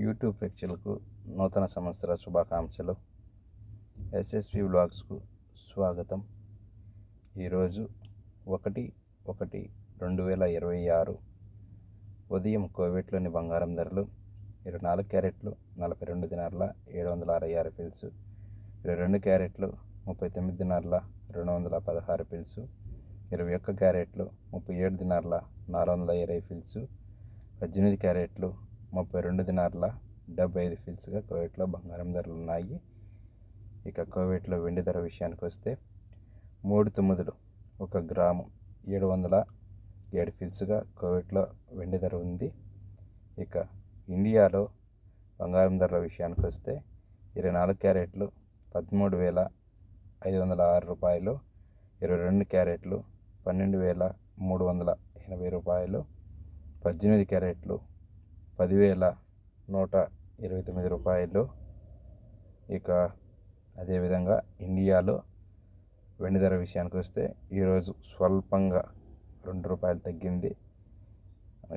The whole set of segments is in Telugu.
యూట్యూబ్ ప్రేక్షకులకు నూతన సంవత్సర శుభాకాంక్షలు. ఎస్ఎస్పి వ్లాగ్స్కు స్వాగతం. ఈరోజు 1/1/2026 ఉదయం కోవేట్లోని బంగారం ధరలు 24 క్యారెట్లు 42 దినార్ల 766 ఫిల్స్, 22 క్యారెట్లు 39 దినార్ల 216 ఫిల్స్, 21 క్యారెట్లు 37 దినార్ల 420 ఫిల్స్, 18 క్యారెట్లు 32 దినార్ల 75 ఫిల్స్గా కోవేట్లో బంగారం ధరలు ఉన్నాయి. ఇక కోవేట్లో వెండి ధర విషయానికి వస్తే 3 తొమ్మిదిలు 1 గ్రాము 707 ఫిల్స్గా కోవేట్లో వెండి ధర ఉంది. ఇక ఇండియాలో బంగారం ధరల విషయానికి వస్తే 24 క్యారెట్లు 13,506 రూపాయలు, 22 క్యారెట్లు 12,380 రూపాయలు, 18 క్యారెట్లు 10,129 రూపాయలు. ఇక అదేవిధంగా ఇండియాలో వెండి ధర విషయానికి వస్తే ఈరోజు స్వల్పంగా 2 రూపాయలు తగ్గింది.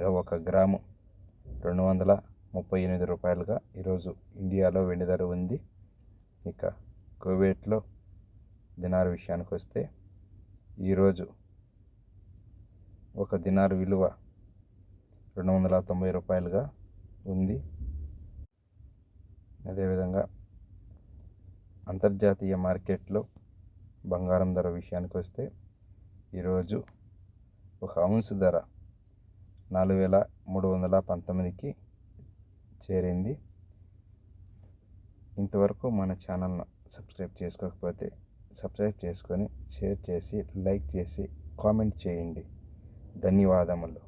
1 గ్రాము 238 రూపాయలుగా ఈరోజు ఇండియాలో వెండి ధర ఉంది. ఇక కువైట్లో దినార్ విషయానికి వస్తే ఈరోజు 1 దినార్ విలువ 290 రూపాయలుగా ఉంది. అదేవిధంగా అంతర్జాతీయ మార్కెట్లో బంగారం ధర విషయానికి వస్తే ఈరోజు 1 ఔన్స్ ధర 4,319కి చేరింది. ఇంతవరకు మన ఛానల్ను సబ్స్క్రైబ్ చేసుకోకపోతే సబ్స్క్రైబ్ చేసుకొని షేర్ చేసి లైక్ చేసి కామెంట్ చేయండి. ధన్యవాదములు.